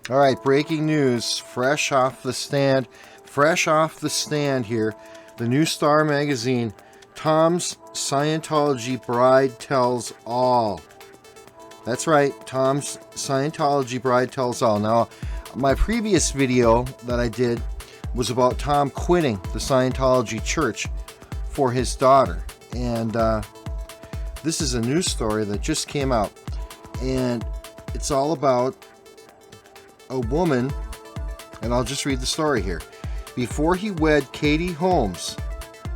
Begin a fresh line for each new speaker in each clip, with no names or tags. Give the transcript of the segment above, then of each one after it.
All right, breaking news, fresh off the stand here. The New Star magazine, Tom's Scientology bride tells all. That's right, Tom's Scientology bride tells all. Now, my previous video that I did was about Tom quitting the Scientology church for his daughter. And this is a news story that just came out. And it's all about a woman, and I'll just read the story here. Before he wed Katie Holmes,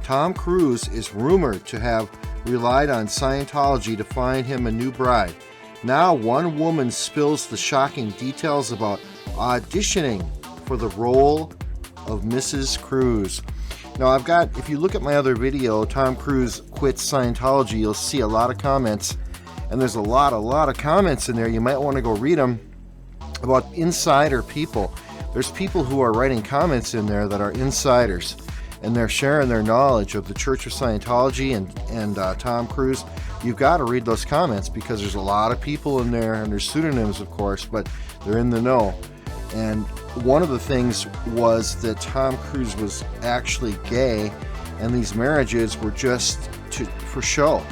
Tom Cruise is rumored to have relied on Scientology to find him a new bride. Now one woman spills the shocking details about auditioning for the role of Mrs. Cruise. Now if you look at my other video, Tom Cruise quits Scientology, you'll see a lot of comments, and there's a lot of comments in there. You might want to go read them about insider people. There's people who are writing comments in there that are insiders, and they're sharing their knowledge of the Church of Scientology and Tom Cruise. You've got to read those comments because there's a lot of people in there, and there's pseudonyms, of course, but they're in the know. And one of the things was that Tom Cruise was actually gay, and these marriages were just for show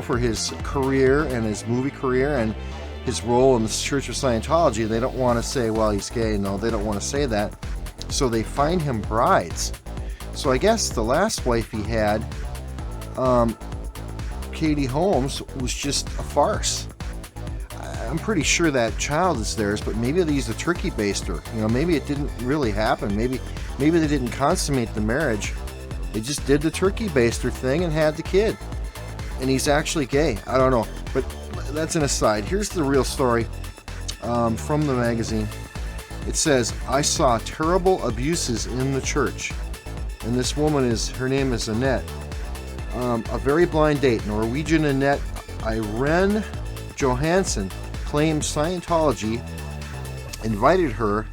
for his career and his movie career and his role in the Church of Scientology. They don't want to say, well, he's gay. No, they don't want to say that. So they find him brides. So I guess the last wife he had, Katie Holmes, was just a farce. I'm pretty sure that child is theirs, but maybe they used a turkey baster. Maybe it didn't really happen. Maybe they didn't consummate the marriage. They just did the turkey baster thing and had the kid. And he's actually gay. I don't know. But that's an aside. Here's the real story from the magazine. It says, I saw terrible abuses in the church. And this woman her name is Anette. A very blind date. Norwegian Anette Iren Johansen claimed Scientology invited her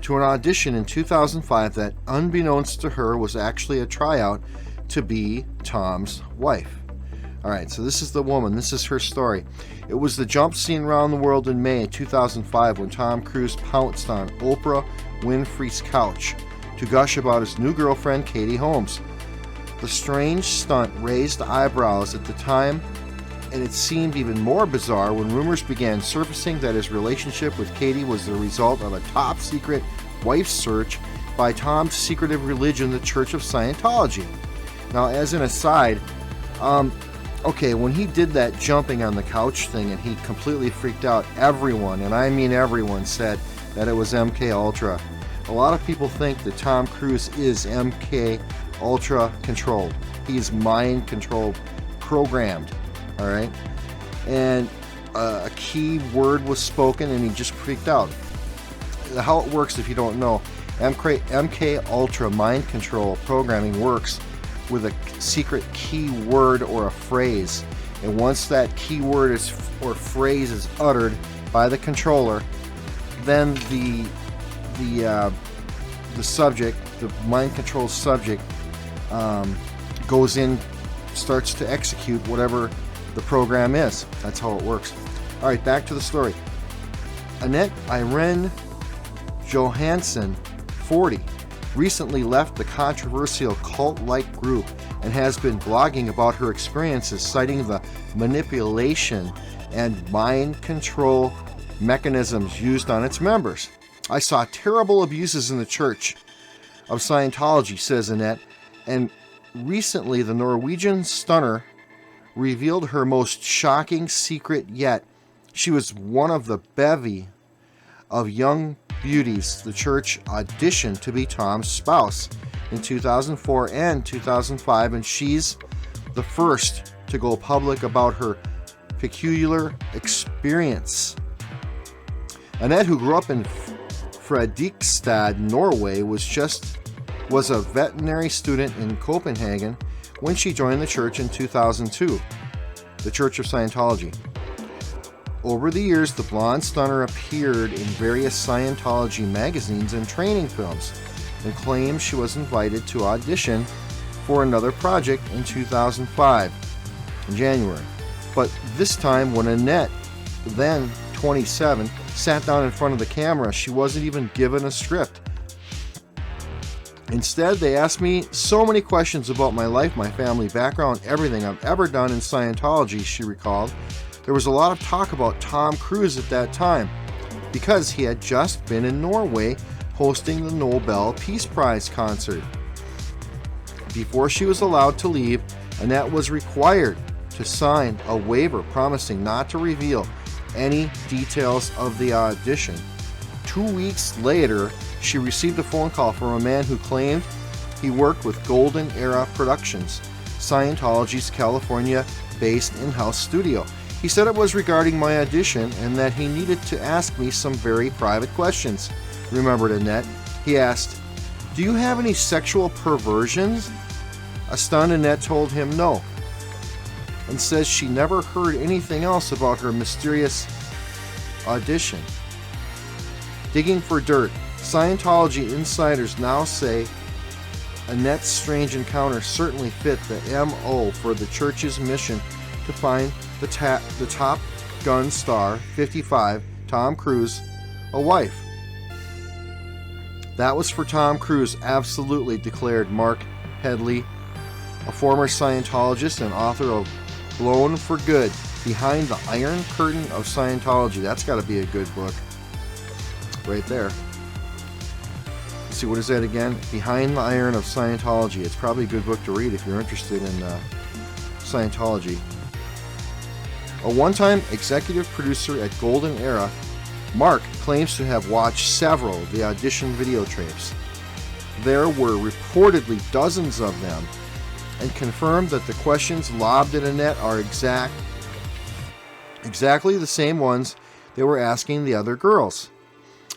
to an audition in 2005 that, unbeknownst to her, was actually a tryout to be Tom's wife. All right, so this is the woman. This is her story. It was the jump scene around the world in May 2005 when Tom Cruise pounced on Oprah Winfrey's couch to gush about his new girlfriend, Katie Holmes. The strange stunt raised eyebrows at the time, and it seemed even more bizarre when rumors began surfacing that his relationship with Katie was the result of a top-secret wife search by Tom's secretive religion, the Church of Scientology. Now, as an aside, okay, when he did that jumping on the couch thing and he completely freaked out, everyone, and I mean everyone, said that it was MK Ultra. A lot of people think that Tom Cruise is MK Ultra controlled. He's mind controlled, programmed, all right? And a key word was spoken and he just freaked out. How it works, if you don't know, MK Ultra mind control programming works with a secret key word or a phrase, and once that key word or phrase is uttered by the controller, then the subject, the mind control subject, goes in, starts to execute whatever the program is. That's how it works. All right, back to the story. Anette Iren Johansen, 40, recently left the controversial cult-like group and has been blogging about her experiences, citing the manipulation and mind control mechanisms used on its members. I saw terrible abuses in the Church of Scientology, says Anette, and recently the Norwegian stunner revealed her most shocking secret yet. She was one of the bevy of young beauties the church auditioned to be Tom's spouse in 2004 and 2005, and she's the first to go public about her peculiar experience. Annette, who grew up in Fredrikstad, Norway, was a veterinary student in Copenhagen when she joined the church in 2002, the Church of Scientology. Over the years, the blonde stunner appeared in various Scientology magazines and training films and claimed she was invited to audition for another project in 2005, in January. But this time, when Annette, then 27, sat down in front of the camera, she wasn't even given a script. Instead, they asked me so many questions about my life, my family background, everything I've ever done in Scientology, she recalled. There was a lot of talk about Tom Cruise at that time because he had just been in Norway hosting the Nobel Peace Prize concert. Before she was allowed to leave, Anette was required to sign a waiver promising not to reveal any details of the audition. 2 weeks later, she received a phone call from a man who claimed he worked with Golden Era Productions, Scientology's California-based in-house studio. He said it was regarding my audition and that he needed to ask me some very private questions, remembered Anette. He asked, "Do you have any sexual perversions?" A stunned Anette told him no, and says she never heard anything else about her mysterious audition. Digging for dirt, Scientology insiders now say Annette's strange encounter certainly fit the MO for the church's mission to find the Top Gun star, 55, Tom Cruise, a wife. That was for Tom Cruise, absolutely, declared Mark Headley, a former Scientologist and author of Blown for Good, Behind the Iron Curtain of Scientology. That's got to be a good book. Right there. Let's see, what is that again? Behind the Iron of Scientology. It's probably a good book to read if you're interested in Scientology. A one-time executive producer at Golden Era, Mark claims to have watched several of the audition videotapes. There were reportedly dozens of them, and confirmed that the questions lobbed at Anette are exactly the same ones they were asking the other girls.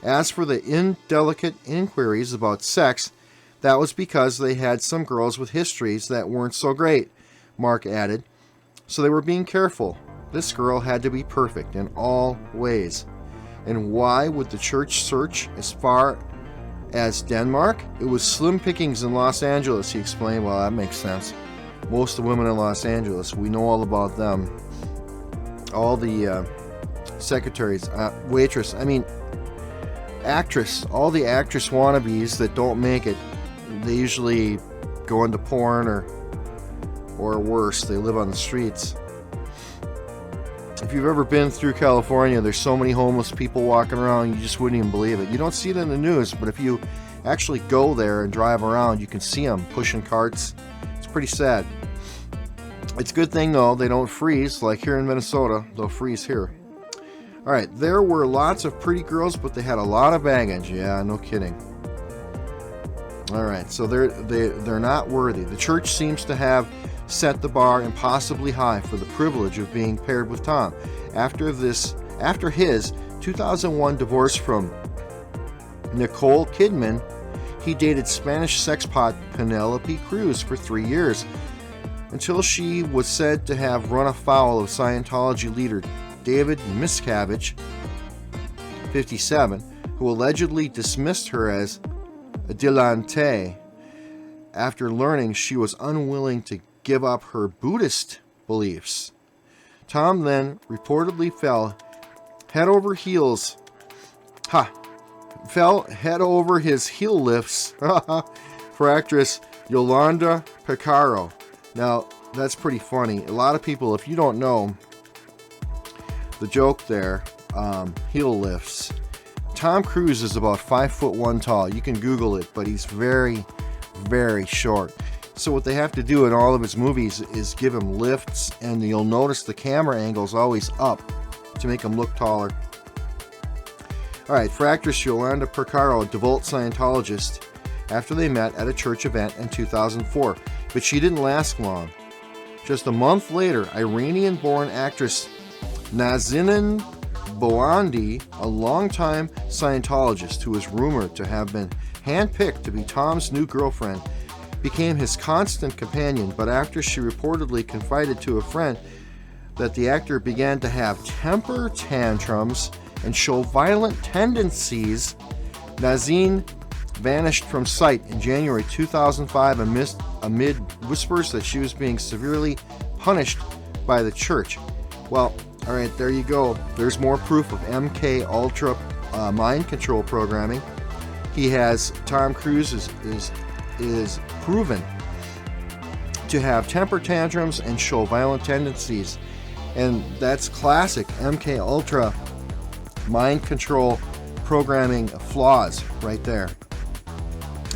As for the indelicate inquiries about sex, that was because they had some girls with histories that weren't so great, Mark added, so they were being careful. This girl had to be perfect in all ways. And why would the church search as far as Denmark? It was slim pickings in Los Angeles, he explained. Well, that makes sense. Most of the women in Los Angeles, we know all about them. All the secretaries, actress, all the actress wannabes that don't make it, they usually go into porn or worse, they live on the streets. If you've ever been through California, there's so many homeless people walking around, you just wouldn't even believe it. You don't see it in the news, but if you actually go there and drive around, you can see them pushing carts. It's pretty sad. It's a good thing, though, they don't freeze like here in Minnesota. They'll freeze here. All right, there were lots of pretty girls, but they had a lot of baggage. Yeah, no kidding. All right, so they're not worthy. The church seems to have set the bar impossibly high for the privilege of being paired with Tom. After his 2001 divorce from Nicole Kidman, he dated Spanish sexpot Penélope Cruz for 3 years, until she was said to have run afoul of Scientology leader David Miscavige, 57, who allegedly dismissed her as a dilettante after learning she was unwilling to give up her Buddhist beliefs. Tom then reportedly fell head over his heel lifts for actress Yolanda Picaro. Now, that's pretty funny. A lot of people, if you don't know the joke there, heel lifts. Tom Cruise is about 5'1" tall. You can Google it, but he's very, very short. So what they have to do in all of his movies is give him lifts, and you'll notice the camera angle's always up to make him look taller. All right, for actress Yolanda Picaro, a devout Scientologist, after they met at a church event in 2004, but she didn't last long. Just a month later, Iranian-born actress Nazanin Boandi, a longtime Scientologist who is rumored to have been handpicked to be Tom's new girlfriend, became his constant companion, but after she reportedly confided to a friend that the actor began to have temper tantrums and show violent tendencies, Nazin vanished from sight in January 2005 amid whispers that she was being severely punished by the church. Well, All right, there you go. There's more proof of MK Ultra mind control programming. Tom Cruise is proven to have temper tantrums and show violent tendencies. And that's classic MK Ultra mind control programming flaws right there.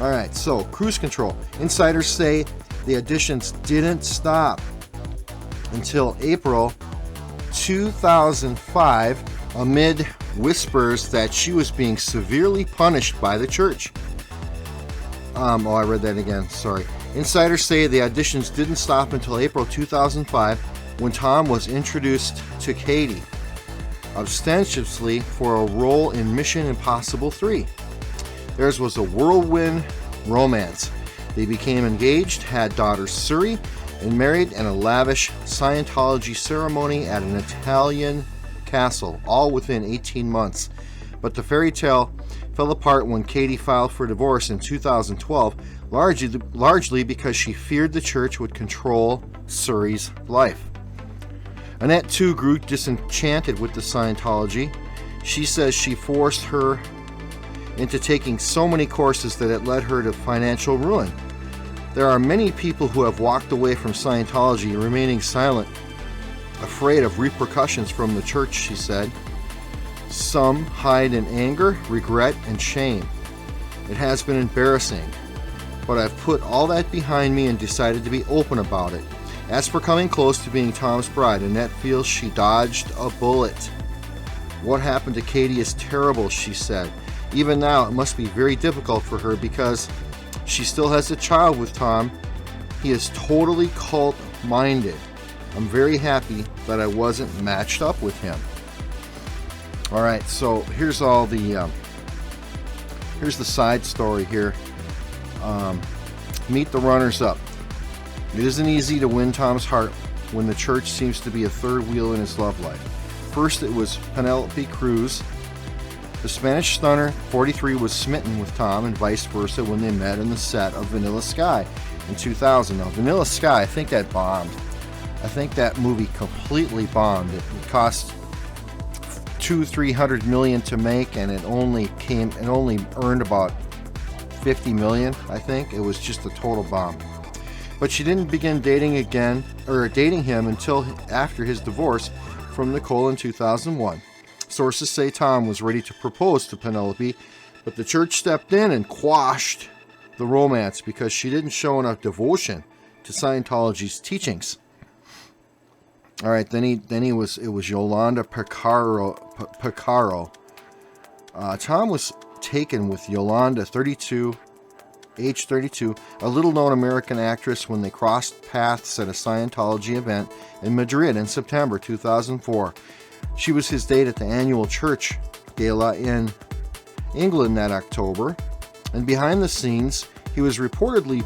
All right, so cruise control. Insiders say the auditions didn't stop until April 2005 amid whispers that she was being severely punished by the church. I read that again, sorry. Insiders say the auditions didn't stop until April 2005 when Tom was introduced to Katie, ostensibly for a role in Mission Impossible 3. Theirs was a whirlwind romance. They became engaged, had daughter Suri, and married in a lavish Scientology ceremony at an Italian castle, all within 18 months. But the fairy tale fell apart when Katie filed for divorce in 2012, largely because she feared the church would control Suri's life. Anette, too, grew disenchanted with the Scientology. She says she forced her into taking so many courses that it led her to financial ruin. There are many people who have walked away from Scientology remaining silent, afraid of repercussions from the church, she said. Some hide in anger, regret, and shame. It has been embarrassing, but I've put all that behind me and decided to be open about it. As for coming close to being Tom's bride, Anette feels she dodged a bullet. What happened to Katie is terrible, she said. Even now, it must be very difficult for her because she still has a child with Tom. He is totally cult-minded. I'm very happy that I wasn't matched up with him. All right, so here's all the here's the side story here. Meet the runners-up. It isn't easy to win Tom's heart when the church seems to be a third wheel in his love life. First, it was Penélope Cruz. The Spanish stunner, 43, was smitten with Tom and vice versa when they met in the set of Vanilla Sky in 2000. Now, Vanilla Sky, I think that bombed. I think that movie completely bombed. It cost $200-300 million to make, and it only earned about $50 million. I think it was just a total bomb. But she didn't begin dating him until after his divorce from Nicole in 2001. Sources say Tom was ready to propose to Penelope, but the church stepped in and quashed the romance because she didn't show enough devotion to Scientology's teachings. All right, then it was Yolanda Picaro. Tom was taken with Yolanda, age 32, a little-known American actress, when they crossed paths at a Scientology event in Madrid in September 2004. She was his date at the annual church gala in England that October, and behind the scenes, he was reportedly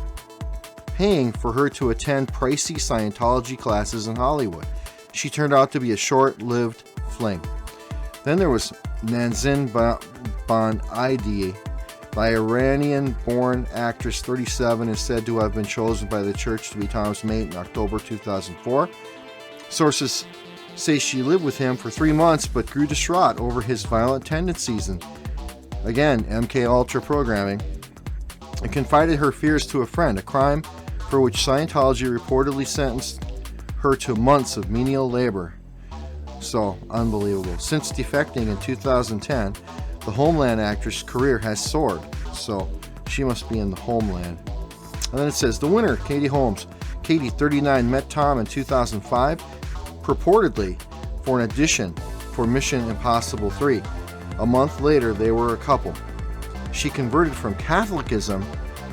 paying for her to attend pricey Scientology classes in Hollywood. She turned out to be a short-lived fling. Then there was Nanzin Bon-Idi. The Iranian-born actress, 37, is said to have been chosen by the church to be Tom's mate in October 2004. Sources say she lived with him for 3 months but grew distraught over his violent tendencies and, again, MK Ultra programming, and confided her fears to a friend, a crime for which Scientology reportedly sentenced her to months of menial labor. So, unbelievable. Since defecting in 2010, the Homeland actress' career has soared, so she must be in the Homeland. And then it says, the winner, Katie Holmes. Katie, 39, met Tom in 2005, purportedly for an audition for Mission Impossible 3. A month later, they were a couple. She converted from Catholicism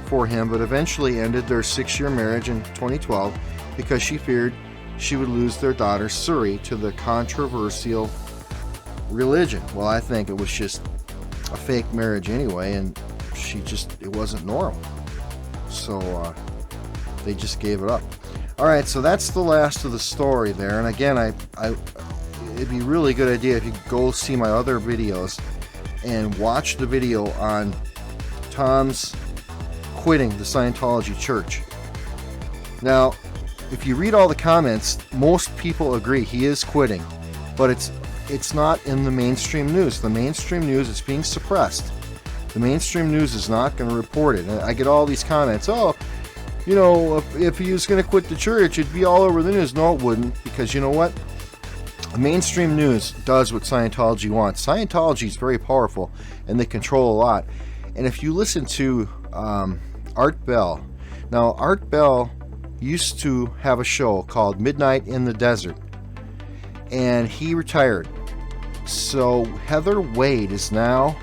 for him, but eventually ended their 6-year marriage in 2012 because she feared she would lose their daughter, Suri, to the controversial religion. Well, I think it was just a fake marriage anyway, and it wasn't normal. So they just gave it up. All right, so that's the last of the story there. And again, it'd be a really good idea if you go see my other videos and watch the video on Tom's quitting the Scientology church. Now, if you read all the comments, most people agree he is quitting. but it's not in the mainstream news. The mainstream news is being suppressed. The mainstream news is not going to report it. And I get all these comments, oh, you know, if he was going to quit the church, it'd be all over the news. No, it wouldn't, because you know what? Mainstream news does what Scientology wants. Scientology is very powerful, and they control a lot. And if you listen to Art Bell, now Art Bell used to have a show called Midnight in the Desert, and he retired. So Heather Wade is now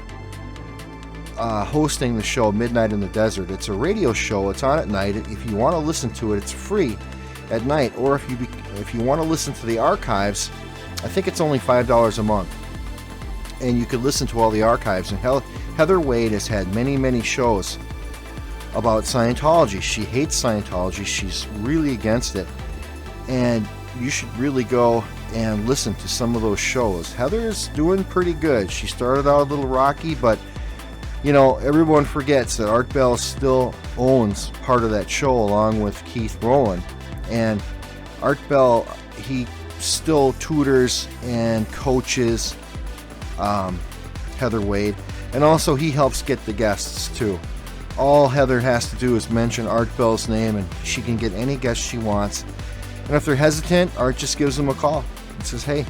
hosting the show Midnight in the Desert. It's a radio show. It's on at night. If you want to listen to it, it's free at night. Or if you want to listen to the archives, I think it's only $5 a month, and you could listen to all the archives. And Heather Wade has had many shows about Scientology. She hates Scientology. She's really against it, and you should really go and listen to some of those shows. Heather's doing pretty good. She started out a little rocky, but you know, everyone forgets that Art Bell still owns part of that show along with Keith Rowland. And Art Bell, he still tutors and coaches Heather Wade. And also he helps get the guests too. All Heather has to do is mention Art Bell's name and she can get any guest she wants. And if they're hesitant, Art just gives them a call and says, hey,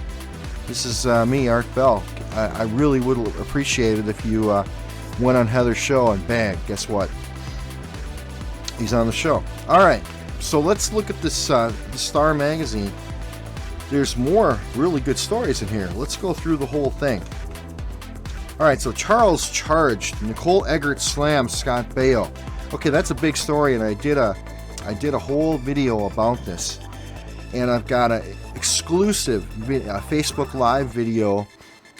this is me, Art Bell. I really would appreciate it if you went on Heather's show, and bang, guess what? He's on the show. All right, so let's look at this the Star magazine. There's more really good stories in here. Let's go through the whole thing. All right, so Charles charged. Nicole Eggert slams Scott Baio. Okay, that's a big story, and I did a whole video about this, and I've got an exclusive Facebook Live video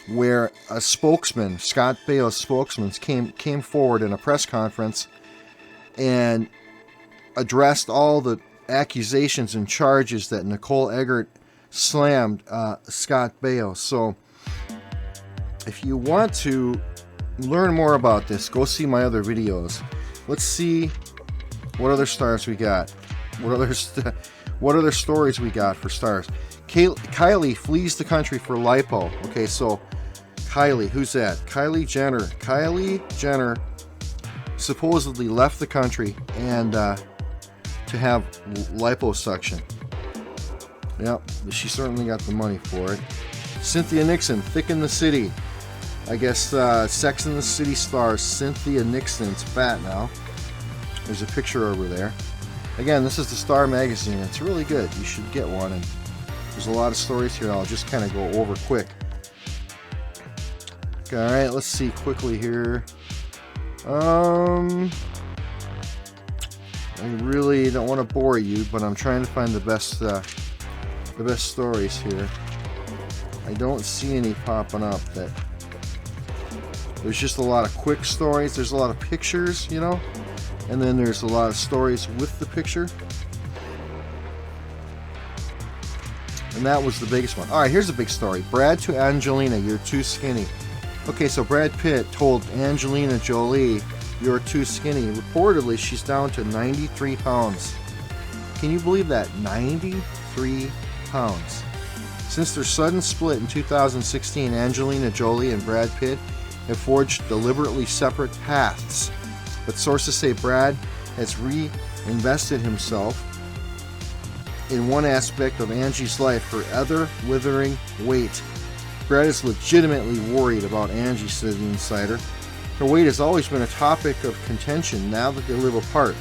where a spokesman, Scott Baio's spokesman, came forward in a press conference and addressed all the accusations and charges that Nicole Eggert slammed Scott Baio. So if you want to learn more about this, go see my other videos. Let's see what other stars we got. What other stories we got for stars. Kylie flees the country for lipo. Okay, so Kylie, who's that? Kylie Jenner. Kylie Jenner supposedly left the country and to have liposuction. Yep, she certainly got the money for it. Cynthia Nixon, thick in the city. I guess Sex and the City star Cynthia Nixon's fat now. There's a picture over there. Again, this is the Star magazine. It's really good. You should get one. And there's a lot of stories here I'll just kind of go over quick. Okay, all right, let's see quickly here. I really don't want to bore you, but I'm trying to find the best stories here. I don't see any popping up. That there's just a lot of quick stories. There's a lot of pictures, you know, and then there's a lot of stories with the picture. And that was the biggest one. All right, here's a big story. Brad to Angelina, you're too skinny. Okay, so Brad Pitt told Angelina Jolie, you're too skinny. Reportedly, she's down to 93 pounds. Can you believe that? 93 pounds. Since their sudden split in 2016, Angelina Jolie and Brad Pitt have forged deliberately separate paths. But sources say Brad has reinvested himself in one aspect of Angie's life, her ever withering weight. Brad is legitimately worried about Angie, said the insider. Her weight has always been a topic of contention now that they live apart.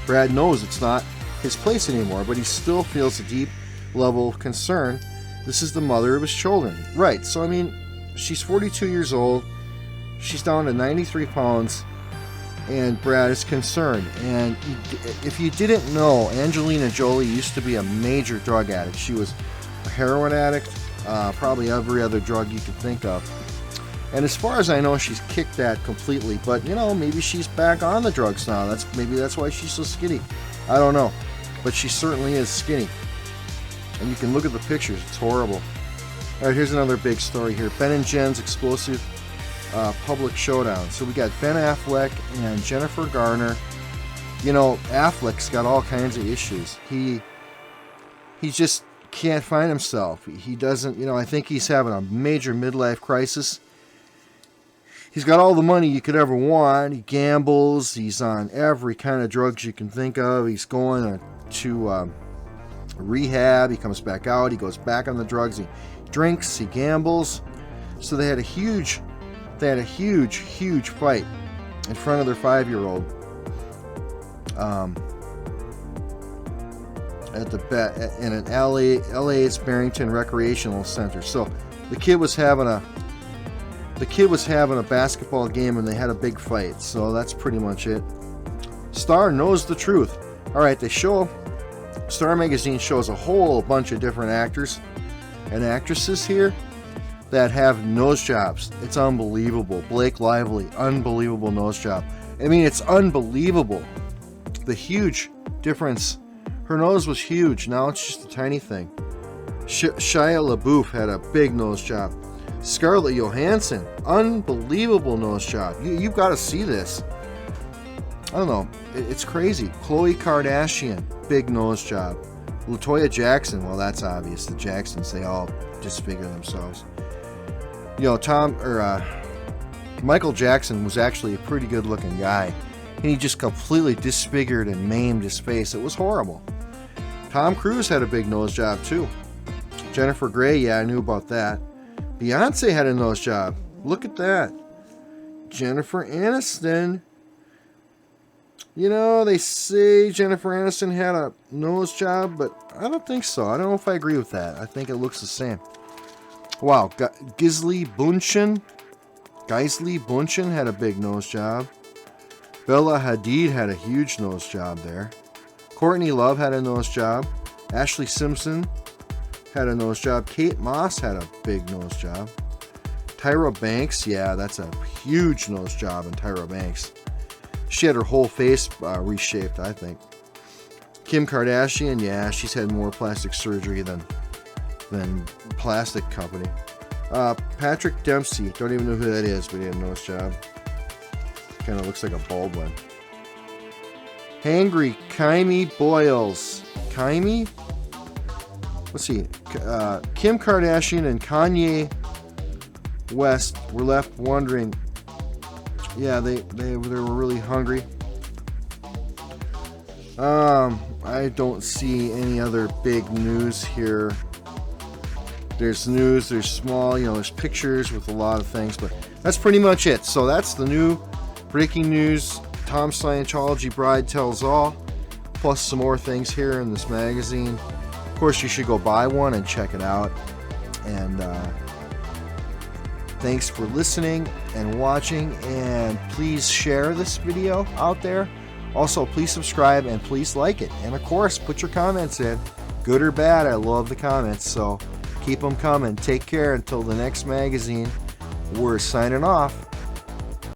Brad knows it's not his place anymore, but he still feels a deep level of concern. This is the mother of his children. Right, so I mean, she's 42 years old, she's down to 93 pounds, and Brad is concerned. And if you didn't know, Angelina Jolie used to be a major drug addict. She was a heroin addict, probably every other drug you could think of. And as far as I know, she's kicked that completely. But, you know, maybe she's back on the drugs now. Maybe that's why she's so skinny. I don't know. But she certainly is skinny. And you can look at the pictures. It's horrible. All right, here's another big story here. Ben and Jen's explosive public showdown. So we got Ben Affleck and Jennifer Garner. You know, Affleck's got all kinds of issues. He's just can't find himself. He doesn't, I think he's having a major midlife crisis. He's got all the money you could ever want. He gambles. He's on every kind of drugs you can think of. He's going to rehab. He comes back out. He goes back on the drugs. He drinks. He gambles. So they had a huge fight in front of their 5-year-old in an LA's Barrington Recreational Center. So the kid was having a basketball game and they had a big fight. So that's pretty much it. Star knows the truth. All right, Star Magazine shows a whole bunch of different actors and actresses here that have nose jobs. It's unbelievable. Blake Lively, unbelievable nose job. I mean, it's unbelievable. The huge difference. Her nose was huge. Now it's just a tiny thing. Shia LaBeouf had a big nose job. Scarlett Johansson, unbelievable nose job. You've got to see this. I don't know. It's crazy. Khloe Kardashian, big nose job. LaToya Jackson, well, that's obvious. The Jacksons, they all disfigure themselves. Michael Jackson was actually a pretty good-looking guy. And he just completely disfigured and maimed his face. It was horrible. Tom Cruise had a big nose job, too. Jennifer Grey, yeah, I knew about that. Beyonce had a nose job. Look at that. Jennifer Aniston. They say Jennifer Aniston had a nose job, but I don't think so. I don't know if I agree with that. I think it looks the same. Wow. Gisele Bündchen had a big nose job. Bella Hadid had a huge nose job there. Courtney Love had a nose job. Ashley Simpson had a nose job. Kate Moss had a big nose job. Tyra Banks, yeah, that's a huge nose job in Tyra Banks. She had her whole face reshaped, I think. Kim Kardashian, yeah, she's had more plastic surgery than plastic company. Patrick Dempsey, don't even know who that is, but he had a nose job. Kind of looks like a bald one. Hangry Kylie Boyles. Kylie? Let's see. Kim Kardashian and Kanye West were left wondering. Yeah, they were really hungry. I don't see any other big news here. There's news, there's small, there's pictures with a lot of things, but that's pretty much it. So that's the new breaking news. Tom Scientology Bride Tells All, plus some more things here in this magazine. Of course, you should go buy one and check it out. And thanks for listening and watching, and please share this video out there. Also, please subscribe and please like it. And of course, put your comments in, good or bad. I love the comments, so keep them coming. Take care until the next magazine. We're signing off.